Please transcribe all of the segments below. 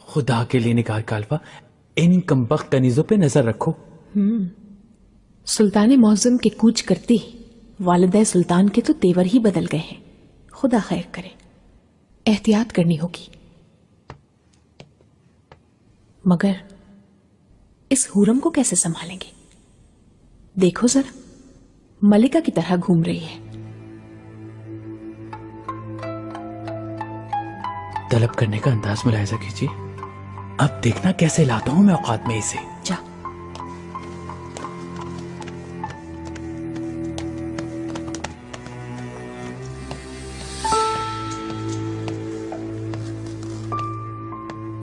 खुदा के लिए निगार कालवा, इन कमबख्त कनीजों पे नजर रखो। सुल्तान मौज़म के कूच करते ही वालिदा सुल्तान के तो तेवर ही बदल गए हैं। खुदा खैर करे, एहतियात करनी होगी। मगर इस हुरम को कैसे संभालेंगे? देखो जरा, मलिका की तरह घूम रही है। तलब करने का अंदाज मुलाहिजा कीजिए। अब देखना कैसे लाता हूं मैं औकात में इसे। जा।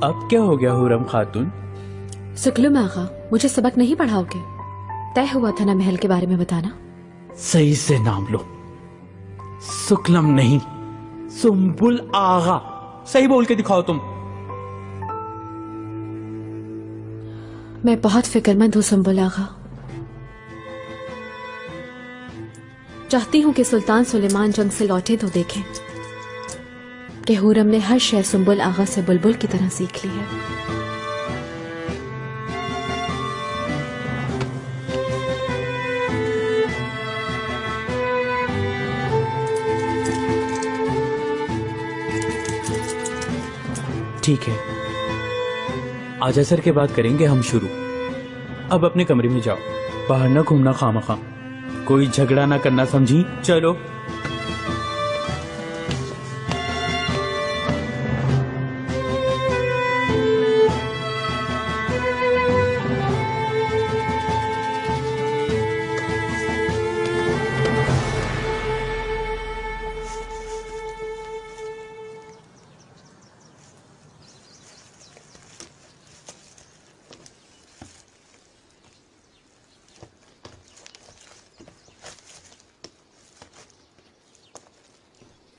अब क्या हो गया हुरम खातून? सुकलुम आगा, मुझे सबक नहीं पढ़ाओगे? तय हुआ था ना महल के बारे में बताना। सही से नाम लो। सुकलम नहीं, सुम्बुल आगा। सही बोल के दिखाओ तुम। मैं बहुत फिक्रमंद हूं सुम्बुल आगा। चाहती हूं कि सुल्तान सुलेमान जंग से लौटे तो देखें कि हुरम ने हर शय सुम्बुल आगा से बुलबुल की तरह सीख ली है। ठीक है, आज असर के बाद करेंगे हम शुरू। अब अपने कमरे में जाओ, बाहर ना घूमना खामखा। कोई झगड़ा ना करना, समझी? चलो।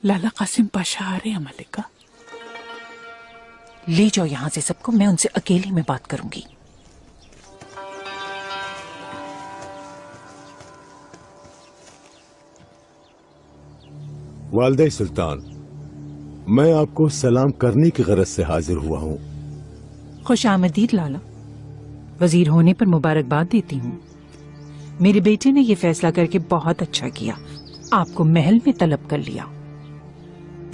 लाला कासिम पाशा आ रहे हैं मलिका। ले जाओ यहां से सबको, मैं उनसे अकेली में बात करूंगी। वालिदा सुल्तान, मैं आपको सलाम करने की गरज से हाजिर हुआ हूं। खुश आमदीद लाला। वजीर होने पर मुबारकबाद देती हूँ। मेरे बेटे ने यह फैसला करके बहुत अच्छा किया, आपको महल में तलब कर लिया।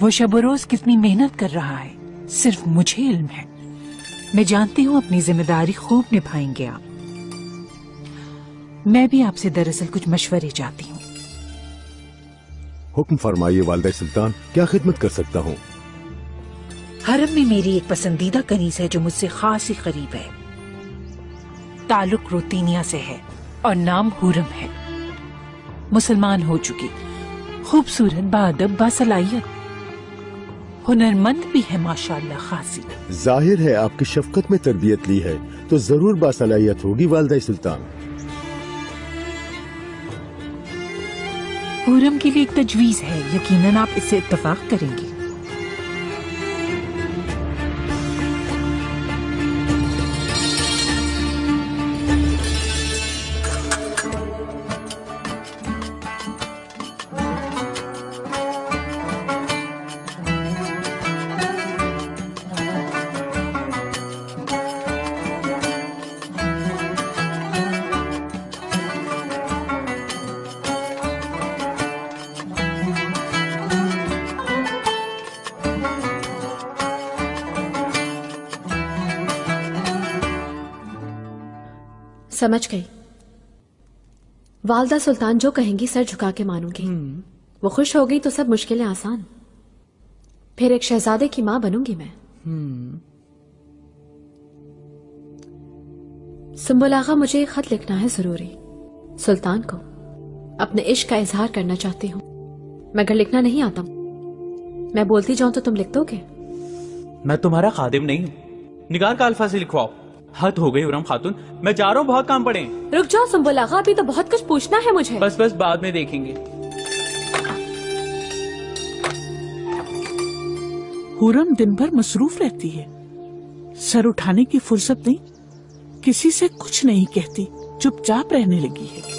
वो शब रोज कितनी मेहनत कर रहा है, सिर्फ मुझे इल्म है। मैं जानती हूँ अपनी जिम्मेदारी खूब निभाएंगे आप। मैं भी आपसे दरअसल कुछ मशवरे चाहती हूँ। हुक्म फरमाइए वालिदा सुल्तान, क्या खिदमत कर सकता हूँ? हरम में मेरी एक पसंदीदा कनीज है जो मुझसे खास ही करीब है। ताल्लुक रोतीनिया से है और नाम हुरम है। मुसलमान हो चुकी, खूबसूरत, बाअदब, बासलाहियत, हुनरमंद भी है माशाअल्लाह खासी। जाहिर है आपकी शफकत में तरबियत ली है तो जरूर बासलाहियत होगी वालिदा सुल्तान। हुरम के लिए एक तजवीज है, यकीनन आप इससे इत्तफाक करेंगी। समझ गई। वालदा सुल्तान जो कहेंगी सर झुका के मानूंगी। वो खुश हो गई तो सब मुश्किलें आसान। फिर एक शहजादे की मां बनूंगी मैं। सुम्बुल आगा, मुझे एक खत लिखना है जरूरी। सुल्तान को अपने इश्क का इजहार करना चाहती हूँ। मगर लिखना नहीं आता। मैं बोलती जाऊं तो तुम लिख दोगे? मैं तुम्हारा खादिम नहीं हूँ। निगार का अल्फा से लिखवाओ। हद हो गई हुरम खातून, मैं जा रहा हूँ, बहुत काम पड़े। रुक जाओ सुम्बुल आगा, अभी तो बहुत कुछ पूछना है मुझे। बस बस बाद में देखेंगे। हुरम दिन भर मसरूफ रहती है, सर उठाने की फुर्सत नहीं, किसी से कुछ नहीं कहती, चुपचाप रहने लगी है।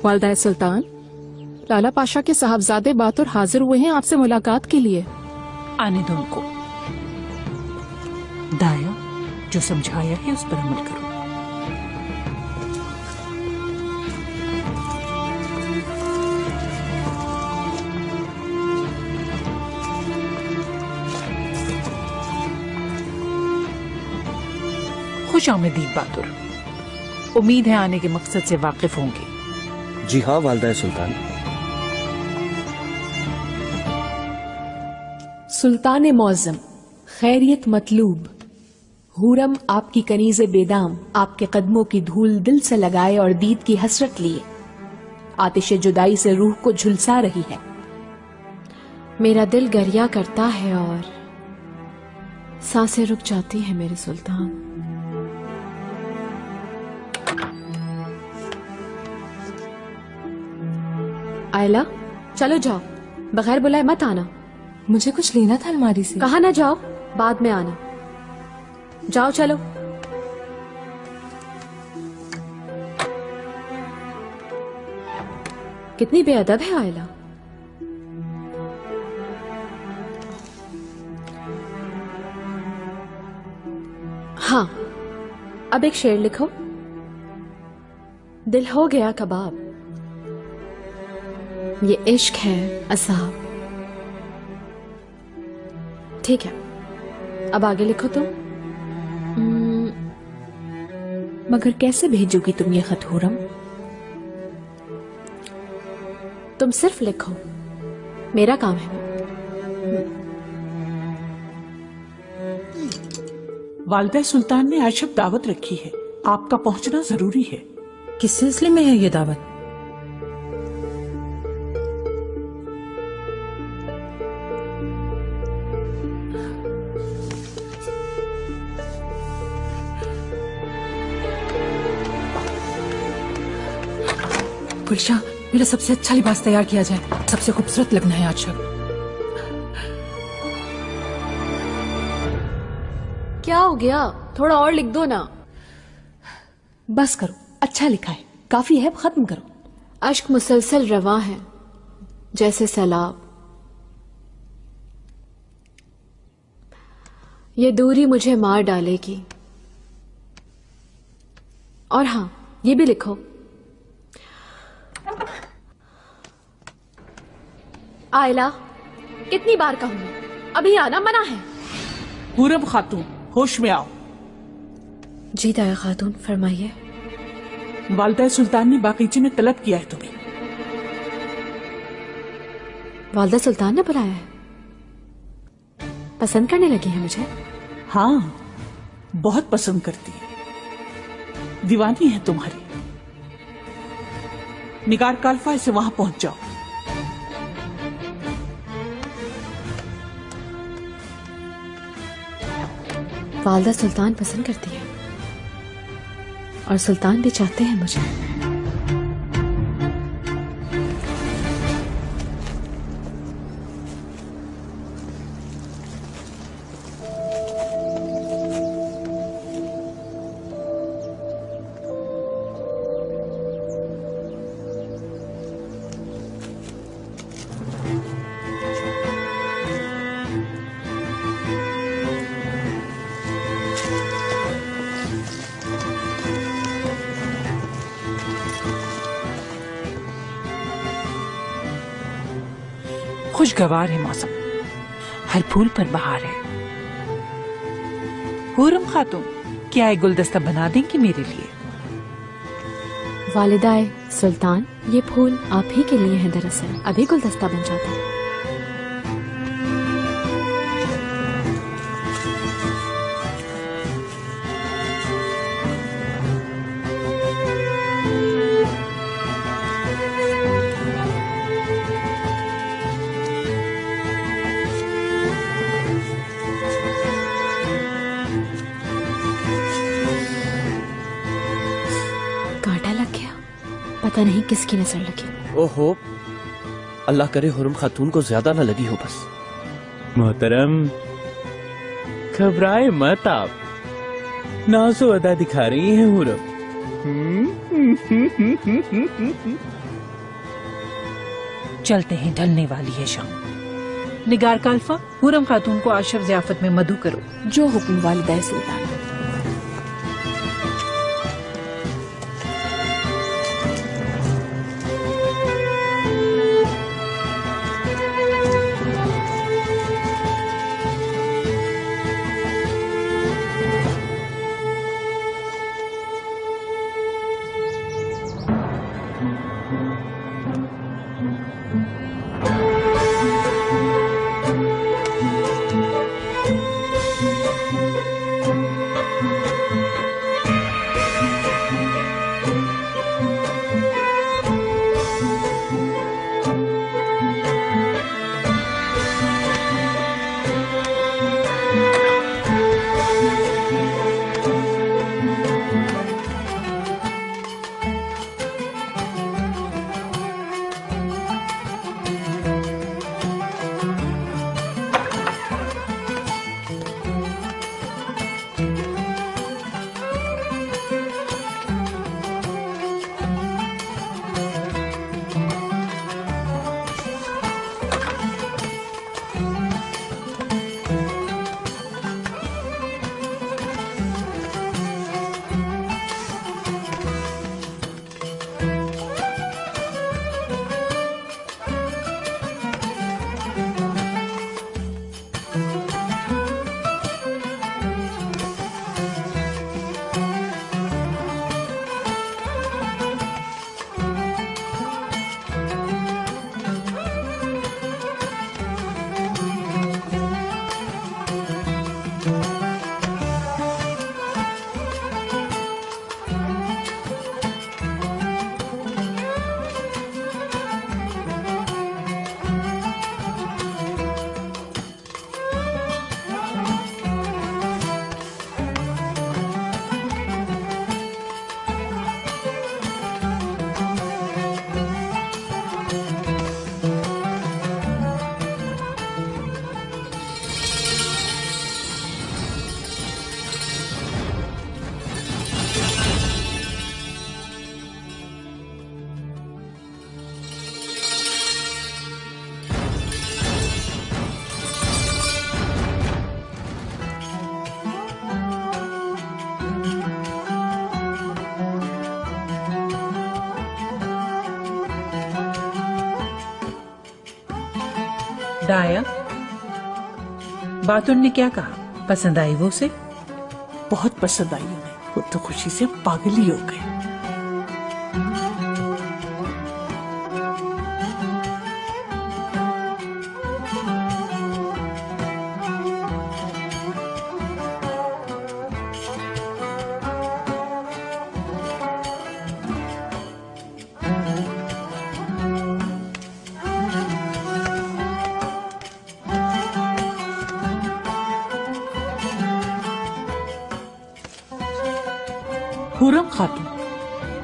वालदा सुल्तान, लाला पाशा के साहबजादे बातुर हाजिर हुए हैं आपसे मुलाकात के लिए। आने दो उनको। दाया, जो समझाया है उस पर अमल करो। खुश आमदीद बातुर। उम्मीद है आने के मकसद से वाकिफ होंगे। जी हाँ वालदा सुल्तान। सुल्तान मौज़म, खैरियत मतलूब। हुरम आपकी कनीज़े बेदाम आपके कदमों की धूल दिल से लगाए और दीद की हसरत लिए आतिशे जुदाई से रूह को झुलसा रही है। मेरा दिल गरिया करता है और सांसें रुक जाती है मेरे सुल्तान। आयला, चलो जाओ, बगैर बुलाए मत आना। मुझे कुछ लेना था अलमारी से। कहा ना जाओ, बाद में आना। जाओ चलो। कितनी बेअदब है आयला। हाँ, अब एक शेर लिखो। दिल हो गया कबाब, ये इश्क है असाब। ठीक है, अब आगे लिखो तुम। मगर कैसे भेजोगी तुम ये खत हुरम? तुम सिर्फ लिखो, मेरा काम है। वालदा सुल्तान ने आज शब दावत रखी है, आपका पहुंचना जरूरी है। किस सिलसिले में है ये दावत? गुलशाह, मेरा सबसे अच्छा लिबास तैयार किया जाए, सबसे खूबसूरत लगना है आज शब। क्या हो गया? थोड़ा और लिख दो ना। बस करो, अच्छा लिखा है, काफी है, खत्म करो। अश्क मुसलसल रवां है जैसे सैलाब, ये दूरी मुझे मार डालेगी। और हाँ, ये भी लिखो, आयला, कितनी बार कहूं, अभी आना मना है। हुरम खातून, होश में आओ। जी दाया खातून, फरमाइए। वालदा सुल्तान ने बागीचे में तलब किया है तुम्हें। वालदा सुल्तान ने बुलाया है? पसंद करने लगी है मुझे? हाँ, बहुत पसंद करती है, दीवानी है तुम्हारी। निगार काल्फा से वहां पहुंच जाओ। वालदा सुल्तान पसंद करती है और सुल्तान भी चाहते हैं मुझे। खुशगवार है मौसम, हर फूल पर बहार है। हुरम खातून, क्या एक गुलदस्ता बना देंगी मेरे लिए? वालिदाए सुल्तान, ये फूल आप ही के लिए हैं दरअसल, अभी गुलदस्ता बन जाता है। कांटा लग गया, पता नहीं किसकी नजर लगी। ओहो, अल्लाह करे हुरम खातून को ज्यादा न लगी हो बस। मोहतरम, घबराए मत आप, नाज़ो अदा दिखा रही हैं हुरम। चलते हैं, ढलने वाली है शाम। निगार काल्फा, हुरम खातून को आशर ज़ियाफत में मधु करो। जो हुक्म वालिदा सुल्तान। डाया, बातुन ने क्या कहा? पसंद आई वो उसे? बहुत पसंद आई उन्हें। वो तो खुशी से पागल ही हो गए। हुरम खातून,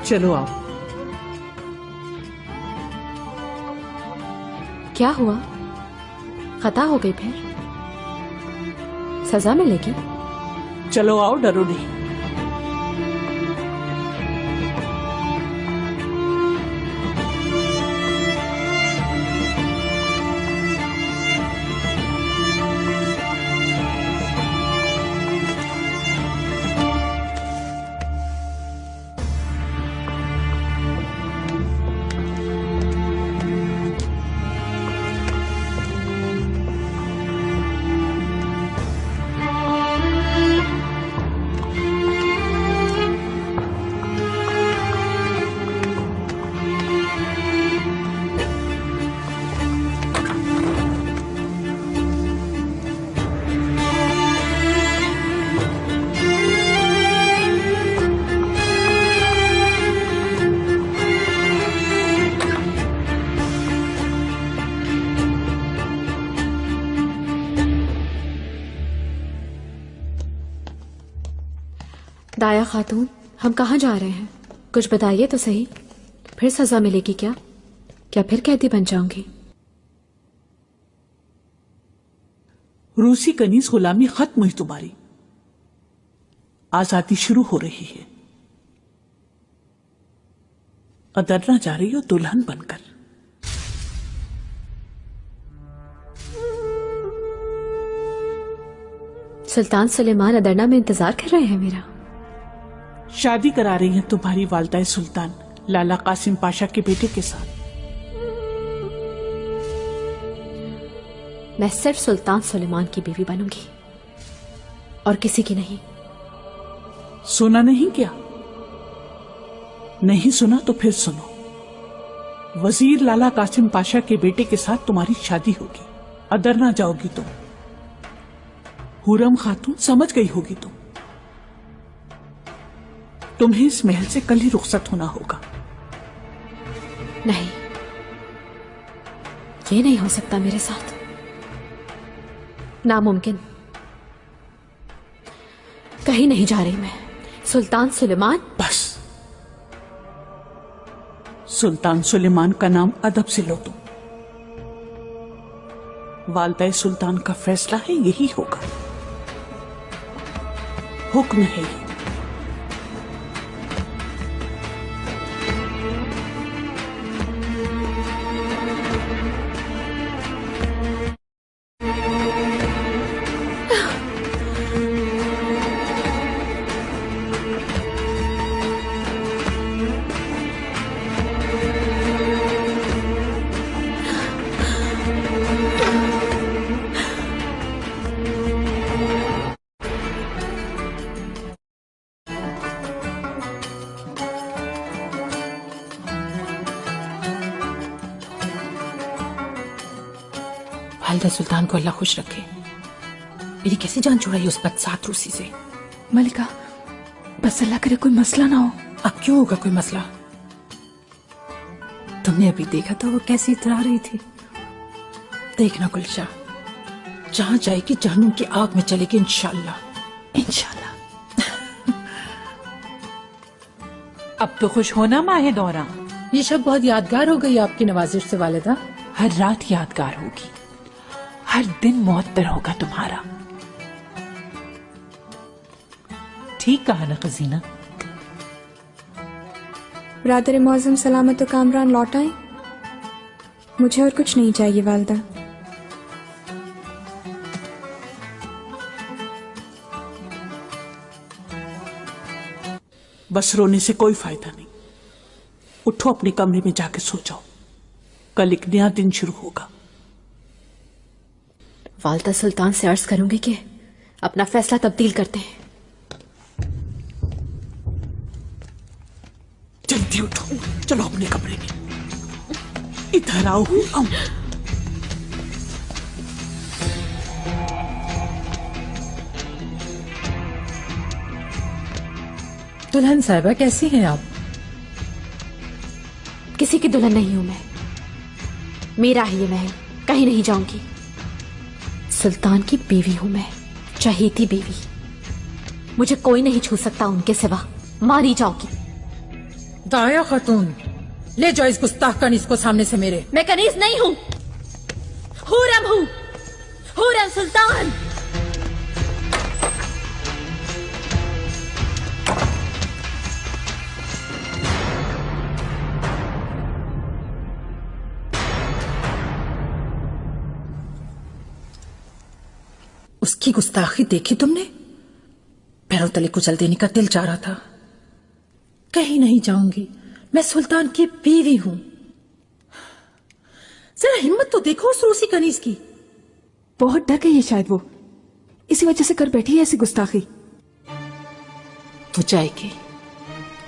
चलो आओ। क्या हुआ? खता हो गई फिर? सजा मिलेगी? चलो आओ, डरो नहीं। दाया खातून, हम कहाँ जा रहे हैं? कुछ बताइए तो सही। फिर सजा मिलेगी क्या? क्या फिर कैदी बन जाऊंगी? रूसी कनीज गुलामी खत्म हुई तुम्हारी, आजादी शुरू हो रही है। अदरना जा रही हो दुल्हन बनकर। सुल्तान सुलेमान अदरना में इंतजार कर रहे हैं मेरा। शादी करा रही हैं तुम्हारी वालदा सुल्तान लाला कासिम पाशा के बेटे के साथ। मैं सिर्फ सुल्तान सुलेमान की बीवी बनूंगी और किसी की नहीं। सुना नहीं क्या? नहीं सुना तो फिर सुनो। वजीर लाला कासिम पाशा के बेटे के साथ तुम्हारी शादी होगी। अदरना जाओगी तुम। हुरम खातून समझ गई होगी तुम्हें इस महल से कल ही रुखसत होना होगा। नहीं, ये नहीं हो सकता मेरे साथ, नामुमकिन। कहीं नहीं जा रही मैं। सुल्तान सुलेमान। बस, सुल्तान सुलेमान का नाम अदब से लो तुम। वालदा सुल्तान का फैसला है, यही होगा। हुक्म है ये। वालिदा सुल्तान को अल्लाह खुश रखे। मेरी कैसी जान छुड़ाई उस बदसात रूसी से। मलिका, बस अल्लाह करे कोई मसला ना हो। अब क्यों होगा कोई मसला? तुमने अभी देखा था वो कैसी इतरा रही थी। देखना गुलशा, जहां जाएगी जहन्नुम की आग में चलेगी इंशाअल्लाह। इंशाल्लाह। अब तो खुश होना माहे दौरा। ये शब बहुत यादगार हो गई आपकी नवाजिश से वालिदा। हर रात यादगार होगी, हर दिन मुअत्तर होगा तुम्हारा। ठीक कहा ना खजीना? ब्रादर मौजम सलामत और कामरान लौट आए। मुझे और कुछ नहीं चाहिए वालदा। बस रोने से कोई फायदा नहीं। उठो, अपने कमरे में जाके सो जाओ। कल एक नया दिन शुरू होगा। वालिदा सुल्तान से अर्ज करूंगी कि अपना फैसला तब्दील करते हैं। जल्दी उठो, चलो अपने कमरे में। इधर आओ। दुल्हन साहिबा कैसी हैं आप? किसी की दुल्हन नहीं हूं मैं। मेरा है ये महल, कहीं नहीं जाऊंगी। सुल्तान की बीवी हूं मैं, चहेती बीवी। मुझे कोई नहीं छू सकता उनके सिवा। मारी जाओगी। दाया खातून, ले जाओ इस गुस्ताख कनीज को सामने से मेरे। मैं कनीज नहीं हूं, हुरम हूं, हुरम सुल्तान। उसकी गुस्ताखी देखी तुमने? पैरों तले कुचल देने का दिल चाह रहा था। कहीं नहीं जाऊंगी, मैं सुल्तान की बीवी हूं। जरा हिम्मत तो देखो उस रूसी कनीज की। बहुत डर गई है शायद वो, इसी वजह से कर बैठी है ऐसी गुस्ताखी। वो जाएगी,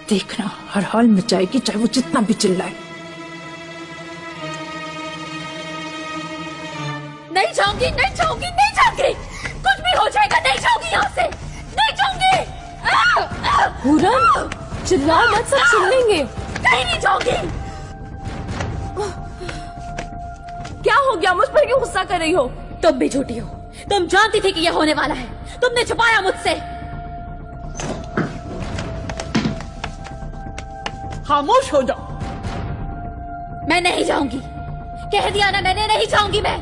देखना, हर हाल में जाएगी, चाहे वो जितना भी चिल्लाए। नहीं जाऊंगी, नहीं जाऊंगी, नहीं जाऊंगी। कुछ भी हो जाएगा, नहीं जाऊंगी यहाँ से, नहीं जाऊंगी। हुरम, चिल्लाओ मत, सब सुन लेंगे। कहीं नहीं जाऊंगी। क्या हो गया? मुझ पर क्यों गुस्सा कर रही हो? तुम भी झूठी हो। तुम जानती थी कि यह होने वाला है, तुमने छुपाया मुझसे। खामोश हो जाओ। मैं नहीं जाऊंगी, कह दिया ना मैंने, नहीं जाऊंगी मैं।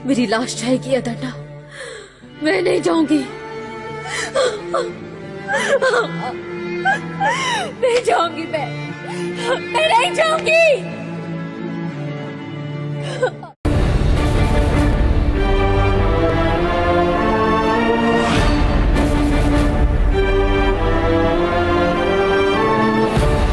मेरी लाश जाएगी अदरना, मैं नहीं जाऊंगी, नहीं जाऊंगी, मैं नहीं जाऊंगी।